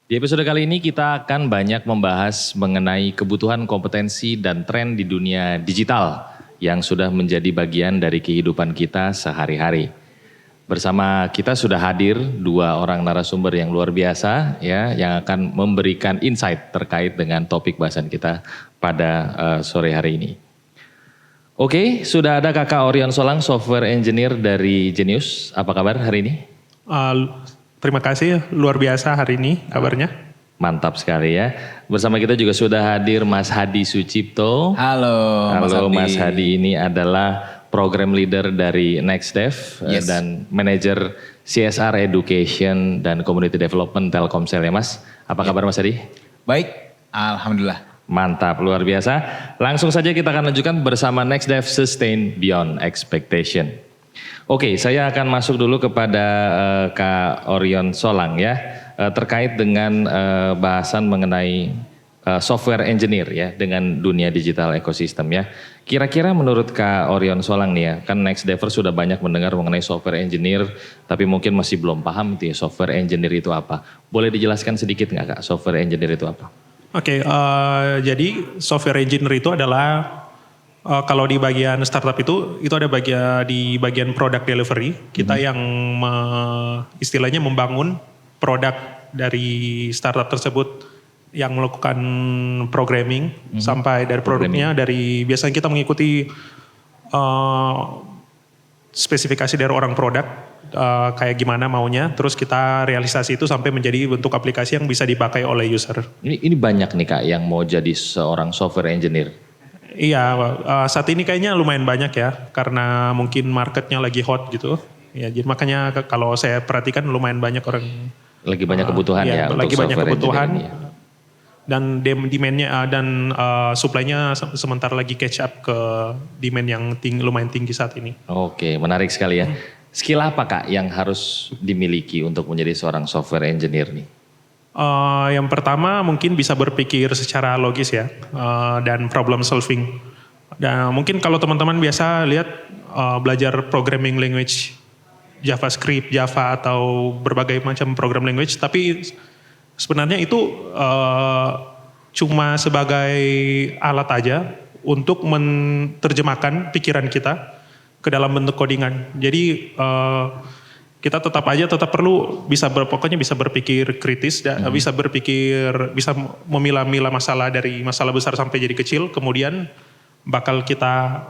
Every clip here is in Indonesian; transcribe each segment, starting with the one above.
Di episode kali ini kita akan banyak membahas mengenai kebutuhan kompetensi dan tren di dunia digital yang sudah menjadi bagian dari kehidupan kita sehari-hari. Bersama kita sudah hadir dua orang narasumber yang luar biasa ya, yang akan memberikan insight terkait dengan topik bahasan kita pada sore hari ini. Oke, sudah ada Kakak Orion Solang, software engineer dari Genius. Apa kabar hari ini? Terima kasih, luar biasa hari ini kabarnya. Mantap sekali ya. Bersama kita juga sudah hadir Mas Hadi Sucipto. Halo Mas Hadi ini adalah program leader dari NextDev dan manager CSR Education dan Community Development Telkomsel ya Mas. Apa kabar Mas Hadi? Baik, alhamdulillah. Mantap, luar biasa. Langsung saja kita akan lanjutkan bersama NextDev Sustain Beyond Expectation. Oke, saya akan masuk dulu kepada Kak Orion Solang ya, terkait dengan bahasan mengenai software engineer ya, dengan dunia digital ekosistem ya. Kira-kira menurut Kak Orion Solang nih ya, kan NextDever sudah banyak mendengar mengenai software engineer, tapi mungkin masih belum paham itu ya, software engineer itu apa. Boleh dijelaskan sedikit nggak Kak, software engineer itu apa? Oke, jadi software engineer itu adalah kalau di bagian startup itu ada di bagian product delivery. Kita yang istilahnya membangun produk dari startup tersebut yang melakukan programming sampai dari produknya, dari biasanya kita mengikuti spesifikasi dari orang produk kayak gimana maunya, terus kita realisasi itu sampai menjadi bentuk aplikasi yang bisa dipakai oleh user. Ini banyak nih Kak yang mau jadi seorang software engineer. Iya, saat ini kayaknya lumayan banyak ya, karena mungkin marketnya lagi hot gitu. Ya, jadi makanya kalau saya perhatikan lumayan banyak orang. Lagi banyak kebutuhan ya untuk lagi banyak kebutuhan. Ini ya. Dan demandnya dan supply-nya sementara lagi catch up ke demand yang lumayan tinggi saat ini. Oke, menarik sekali ya. Skill apa Kak yang harus dimiliki untuk menjadi seorang software engineer nih? Yang pertama mungkin bisa berpikir secara logis ya, dan problem solving. Dan mungkin kalau teman-teman biasa lihat belajar programming language, JavaScript, Java atau berbagai macam program language, tapi sebenarnya itu cuma sebagai alat aja untuk menerjemahkan pikiran kita ke dalam bentuk codingan. Jadi kita tetap perlu pokoknya bisa berpikir kritis, bisa memilah-milah masalah dari masalah besar sampai jadi kecil, kemudian bakal kita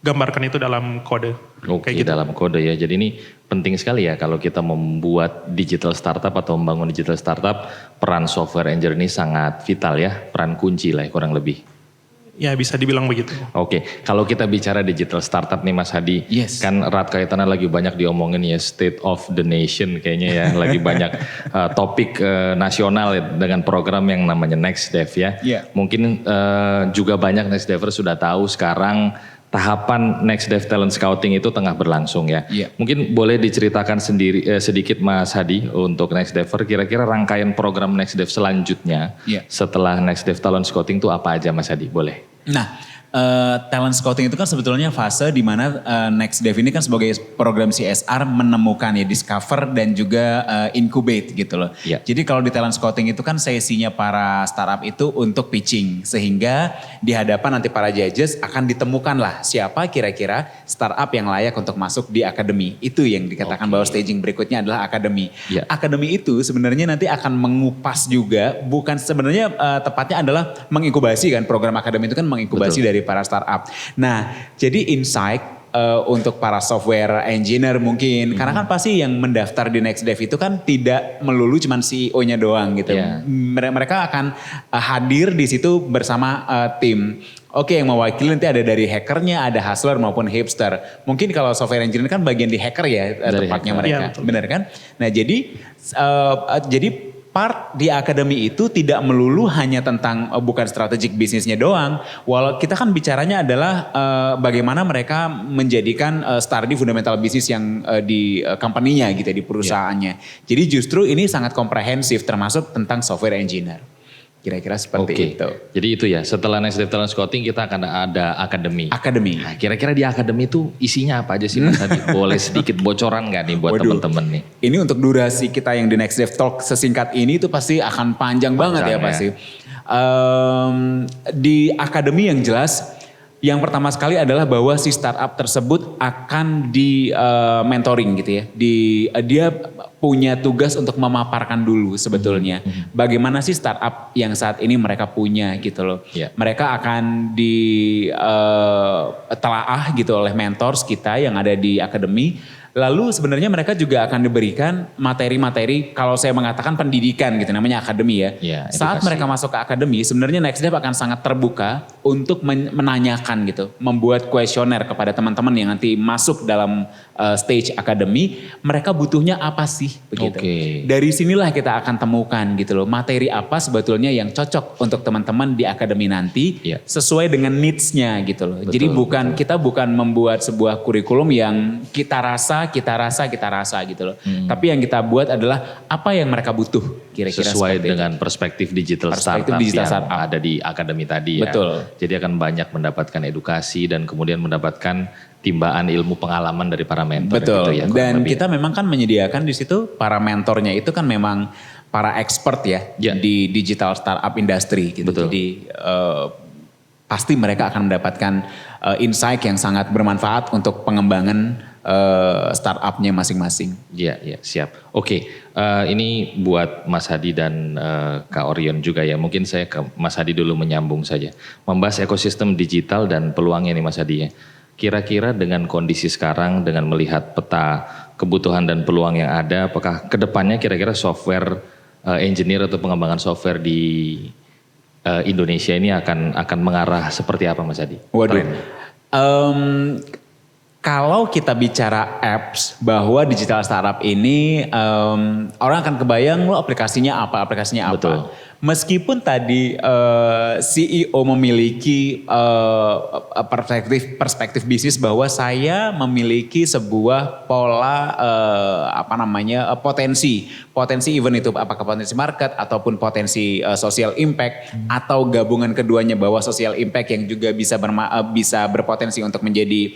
gambarkan itu dalam kode. Oke, gitu. Dalam kode ya. Jadi ini penting sekali ya kalau kita membuat digital startup atau membangun digital startup, peran software engineer ini sangat vital ya, peran kunci lah kurang lebih. Ya bisa dibilang begitu. Oke, kalau kita bicara digital startup nih Mas Hadi, kan erat kaitannya lagi banyak diomongin ya, state of the nation kayaknya ya, lagi banyak topik nasional ya, dengan program yang namanya NextDev ya. Mungkin juga banyak NextDever sudah tahu sekarang tahapan NextDev Talent Scouting itu tengah berlangsung ya. Mungkin boleh diceritakan sedikit Mas Hadi untuk NextDever, kira-kira rangkaian program NextDev selanjutnya setelah NextDev Talent Scouting itu apa aja Mas Hadi, boleh? Nah, talent scouting itu kan sebetulnya fase di mana NextDev ini kan sebagai program CSR menemukan ya, discover dan juga incubate gitu loh. Jadi kalau di talent scouting itu kan sesinya para startup itu untuk pitching, sehingga di hadapan nanti para judges akan ditemukan lah siapa kira-kira startup yang layak untuk masuk di akademi. Itu yang dikatakan bahwa staging berikutnya adalah akademi. Akademi itu sebenarnya nanti akan mengupas juga, bukan sebenarnya tepatnya adalah menginkubasi kan, program akademi itu kan menginkubasi dari para startup. Nah, jadi insight untuk para software engineer mungkin, karena kan pasti yang mendaftar di NextDev itu kan tidak melulu cuma CEO-nya doang gitu. Mereka akan hadir di situ bersama tim. Oke, yang mewakili nanti ada dari hackernya, ada hustler maupun hipster. Mungkin kalau software engineer kan bagian di hacker ya, tepatnya mereka, benar kan? Nah, jadi part di akademi itu tidak melulu hanya tentang bukan strategik bisnisnya doang. Walau kita kan bicaranya adalah bagaimana mereka menjadikan studi fundamental bisnis yang di company-nya gitu, di perusahaannya. Jadi justru ini sangat komprehensif termasuk tentang software engineer. Kira-kira seperti itu. Jadi itu ya, setelah Next Dev Talent Scouting kita akan ada akademi. Nah, kira-kira di akademi itu isinya apa aja sih Mas Hadi? Boleh sedikit bocoran gak nih buat teman-teman nih? Ini untuk durasi kita yang di Next Dev Talk sesingkat ini itu pasti akan panjang banget ya pasti. Di akademi yang jelas, yang pertama sekali adalah bahwa si startup tersebut akan di mentoring gitu ya. Dia punya tugas untuk memaparkan dulu sebetulnya bagaimana sih startup yang saat ini mereka punya gitu loh. Mereka akan ditelaah gitu oleh mentors kita yang ada di akademi. Lalu sebenarnya mereka juga akan diberikan materi-materi, kalau saya mengatakan pendidikan gitu, namanya akademi ya. Saat mereka masuk ke akademi, sebenarnya Next Dev akan sangat terbuka untuk menanyakan gitu, membuat kuesioner kepada teman-teman yang nanti masuk dalam stage akademi, mereka butuhnya apa sih begitu. Dari sinilah kita akan temukan gitu loh, materi apa sebetulnya yang cocok untuk teman-teman di akademi nanti, sesuai dengan needs-nya gitu loh. Jadi kita bukan membuat sebuah kurikulum yang kita rasa gitu loh. Tapi yang kita buat adalah apa yang mereka butuh kira-kira sesuai dengan perspektif digital startup yang ada di akademi tadi ya. Jadi akan banyak mendapatkan edukasi dan kemudian mendapatkan timbaan ilmu pengalaman dari para mentor. Gitu ya, dan kita memang kan menyediakan di situ para mentornya itu kan memang para expert ya di digital startup industry gitu. Jadi pasti mereka akan mendapatkan insight yang sangat bermanfaat untuk pengembangan startupnya masing-masing. Iya, siap. Ini buat Mas Hadi dan Kak Orion juga ya. Mungkin saya ke Mas Hadi dulu menyambung saja. Membahas ekosistem digital dan peluangnya nih Mas Hadi ya. Kira-kira dengan kondisi sekarang, dengan melihat peta kebutuhan dan peluang yang ada, apakah kedepannya kira-kira software engineer atau pengembangan software di Indonesia ini akan mengarah seperti apa Mas Hadi? Kalau kita bicara apps, bahwa digital startup ini orang akan kebayang lo aplikasinya apa. Meskipun tadi CEO memiliki perspektif bisnis bahwa saya memiliki sebuah pola potensi event itu apakah potensi market ataupun potensi social impact atau gabungan keduanya bahwa social impact yang juga bisa berpotensi untuk menjadi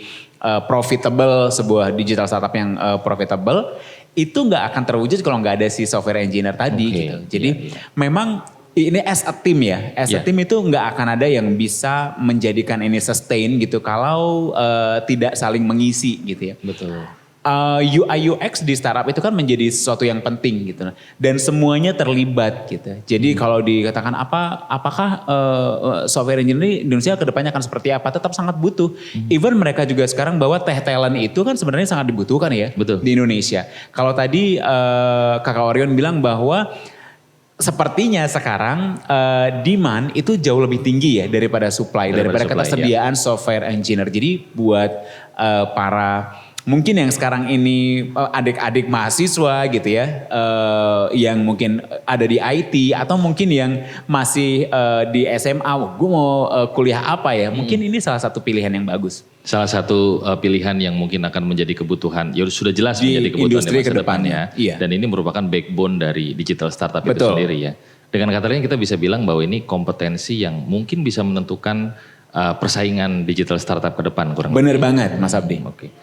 profitable, sebuah digital startup yang profitable, itu nggak akan terwujud kalau nggak ada si software engineer tadi gitu. Jadi memang ini as a team ya, as a team itu nggak akan ada yang bisa menjadikan ini sustain gitu kalau tidak saling mengisi gitu ya. UI UX di startup itu kan menjadi sesuatu yang penting gitu, dan semuanya terlibat gitu. Jadi kalau dikatakan apakah software engineer di Indonesia kedepannya akan seperti apa, tetap sangat butuh. Even mereka juga sekarang bahwa tech talent itu kan sebenarnya sangat dibutuhkan ya di Indonesia. Kalau tadi Kakak Orion bilang bahwa sepertinya sekarang demand itu jauh lebih tinggi ya daripada supply ketersediaan software engineer. Jadi buat para mungkin yang sekarang ini adik-adik mahasiswa gitu ya, yang mungkin ada di IT atau mungkin yang masih di SMA, gue mau kuliah apa ya, mungkin ini salah satu pilihan yang bagus. Salah satu pilihan yang mungkin akan menjadi kebutuhan, ya sudah jelas di menjadi kebutuhan industri ke depannya. Dan ini merupakan backbone dari digital startup itu sendiri ya. Dengan kata lain kita bisa bilang bahwa ini kompetensi yang mungkin bisa menentukan persaingan digital startup ke depan. Bener banget Mas Abdi.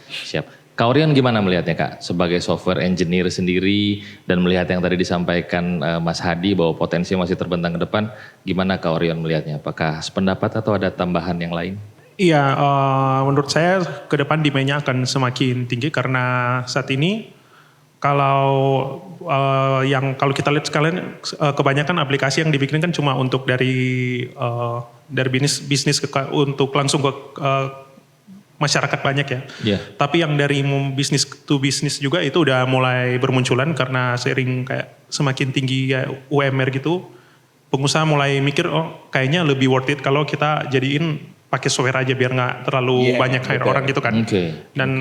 Siap. Kak Orion gimana melihatnya Kak? Sebagai software engineer sendiri dan melihat yang tadi disampaikan Mas Hadi bahwa potensi masih terbentang ke depan. Gimana Kak Orion melihatnya? Apakah sependapat atau ada tambahan yang lain? Iya, menurut saya ke depan demand-nya akan semakin tinggi karena saat ini kalau kita lihat sekalian kebanyakan aplikasi yang dibikin kan cuma untuk dari bisnis untuk langsung ke masyarakat banyak ya. Tapi yang dari bisnis to bisnis juga itu udah mulai bermunculan karena seiring kayak semakin tinggi ya UMR gitu. Pengusaha mulai mikir kayaknya lebih worth it kalau kita jadiin pakai software aja biar nggak terlalu banyak hire orang gitu kan. Dan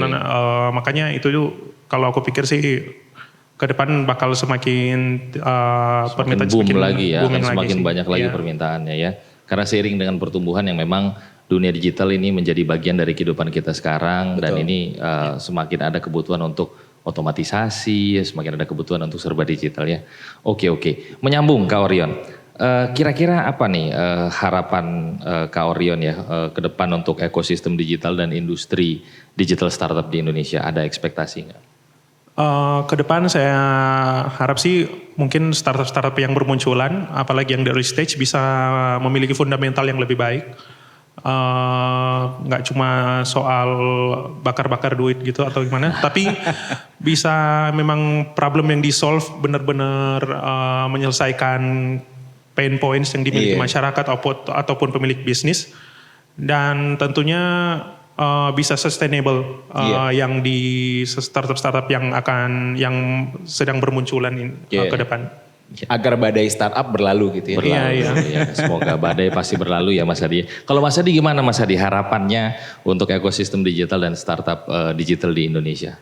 makanya itu kalau aku pikir sih ke depan bakal semakin permintaan boom lagi ya, akan semakin banyak lagi permintaannya ya. Karena seiring dengan pertumbuhan yang memang dunia digital ini menjadi bagian dari kehidupan kita sekarang. Dan ini semakin ada kebutuhan untuk otomatisasi, semakin ada kebutuhan untuk serba digital ya. Oke. Menyambung Kak Orion. Kira-kira apa nih harapan Kak Orion ya ke depan untuk ekosistem digital dan industri digital startup di Indonesia? Ada ekspektasi nggak? Ke depan saya harap sih mungkin startup-startup yang bermunculan, apalagi yang di early stage bisa memiliki fundamental yang lebih baik. Nggak cuma soal bakar-bakar duit gitu atau gimana, tapi bisa memang problem yang di-solve benar-benar menyelesaikan pain points yang dimiliki masyarakat ataupun pemilik bisnis, dan tentunya bisa sustainable yang di startup yang sedang bermunculan ke depan. Agar badai startup berlalu gitu ya. Berlalu, ya. Semoga badai pasti berlalu ya Mas Hadi. Kalau Mas Hadi gimana Mas Hadi harapannya untuk ekosistem digital dan startup digital di Indonesia?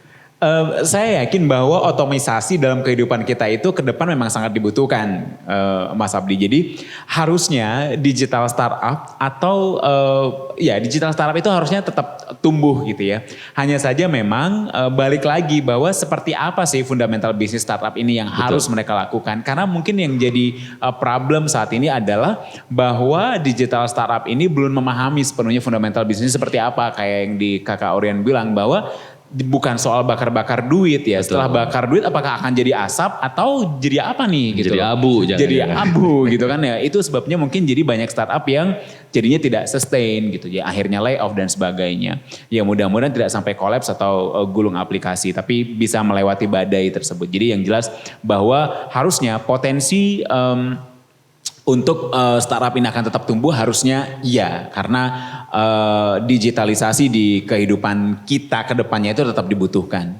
Saya yakin bahwa otomatisasi dalam kehidupan kita itu ke depan memang sangat dibutuhkan, Mas Abdi. Jadi harusnya digital startup atau digital startup itu harusnya tetap tumbuh gitu ya. Hanya saja memang balik lagi bahwa seperti apa sih fundamental bisnis startup ini yang harus mereka lakukan. Karena mungkin yang jadi problem saat ini adalah bahwa digital startup ini belum memahami sepenuhnya fundamental bisnis seperti apa. Kayak yang di Kakak Orion bilang bahwa bukan soal bakar-bakar duit ya. Betul. Setelah bakar duit apakah akan jadi asap atau jadi apa nih gitu. Jadi abu. Jadi abu gitu kan ya. Itu sebabnya mungkin jadi banyak startup yang jadinya tidak sustain gitu ya. Akhirnya layoff dan sebagainya. Ya mudah-mudahan tidak sampai kolaps atau gulung aplikasi. Tapi bisa melewati badai tersebut. Jadi yang jelas bahwa harusnya potensi untuk startup ini akan tetap tumbuh harusnya iya. Karena digitalisasi di kehidupan kita ke depannya itu tetap dibutuhkan.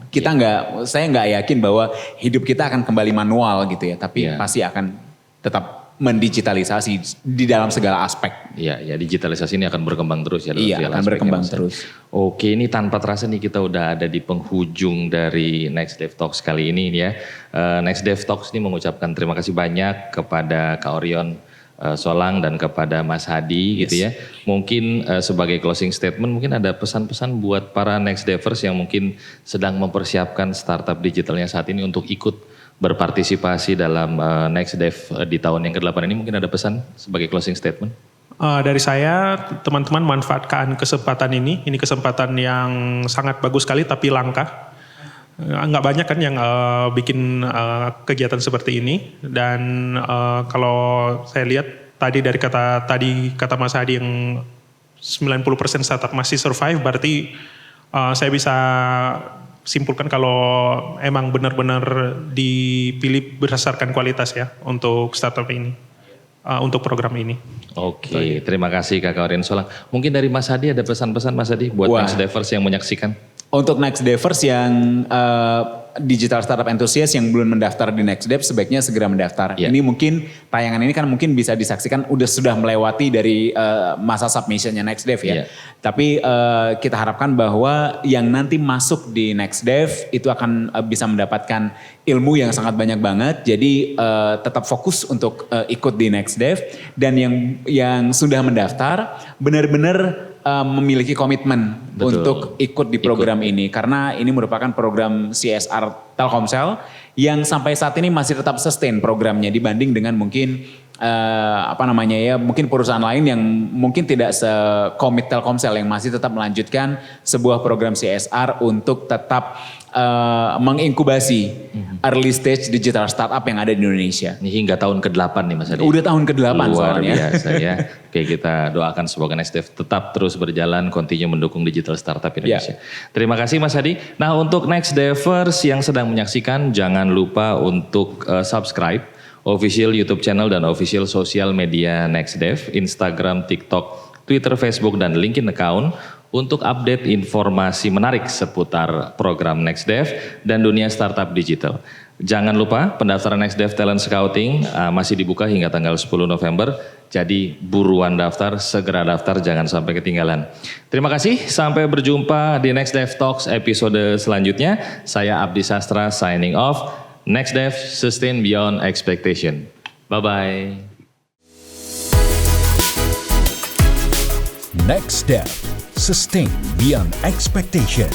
Saya nggak yakin bahwa hidup kita akan kembali manual gitu ya. Tapi pasti akan tetap mendigitalisasi di dalam segala aspek. Iya, digitalisasi ini akan berkembang terus ya. Iya, akan berkembang terus. Oke, ini tanpa terasa nih kita udah ada di penghujung dari Next Dev Talks kali ini ya. Next Dev Talks ini mengucapkan terima kasih banyak kepada Kak Orion Solang dan kepada Mas Hadi gitu ya. Mungkin sebagai closing statement mungkin ada pesan-pesan buat para Next Devers yang mungkin sedang mempersiapkan startup digitalnya saat ini untuk ikut berpartisipasi dalam Next Dev di tahun yang ke-8 ini. Mungkin ada pesan sebagai closing statement? Dari saya, teman-teman manfaatkan kesempatan ini. Ini kesempatan yang sangat bagus sekali tapi langka. Nggak banyak kan yang bikin kegiatan seperti ini, dan kalau saya lihat tadi kata Mas Hadi yang 90% startup masih survive, berarti saya bisa simpulkan kalau emang benar-benar dipilih berdasarkan kualitas ya untuk startup ini, untuk program ini. Oke, terima kasih Kakak Orion Solang. Mungkin dari Mas Hadi ada pesan-pesan Mas Hadi buat Next Devers yang menyaksikan? Untuk Next Devers yang digital startup enthusiast yang belum mendaftar di Next Dev sebaiknya segera mendaftar. Ini mungkin tayangan ini kan mungkin bisa disaksikan sudah melewati dari masa submissionnya Next Dev ya. Tapi kita harapkan bahwa yang nanti masuk di Next Dev itu akan bisa mendapatkan ilmu yang sangat banyak banget. Jadi tetap fokus untuk ikut di Next Dev, dan yang sudah mendaftar benar-benar memiliki komitmen untuk ikut di program ini, karena ini merupakan program CSR Telkomsel yang sampai saat ini masih tetap sustain programnya dibanding dengan mungkin mungkin perusahaan lain yang mungkin tidak sekomit Telkomsel yang masih tetap melanjutkan sebuah program CSR untuk tetap menginkubasi early stage digital startup yang ada di Indonesia. Ini hingga tahun ke-8 nih Mas Hadi. Udah tahun ke-8 Luar soalnya. Luar biasa ya. Oke, kita doakan semoga Next Dev tetap terus berjalan, continue mendukung digital startup Indonesia. Terima kasih Mas Hadi. Nah, untuk Next Devers yang sedang menyaksikan, jangan lupa untuk subscribe official YouTube channel dan official sosial media Next Dev, Instagram, TikTok, Twitter, Facebook, dan LinkedIn account untuk update informasi menarik seputar program Next Dev dan dunia startup digital. Jangan lupa pendaftaran Next Dev Talent Scouting masih dibuka hingga tanggal 10 November. Jadi buruan daftar, segera daftar, jangan sampai ketinggalan. Terima kasih, sampai berjumpa di Next Dev Talks episode selanjutnya. Saya Abdi Sastra signing off. Next Dev, sustain beyond expectation. Bye-bye. Next Dev, sustain beyond expectation.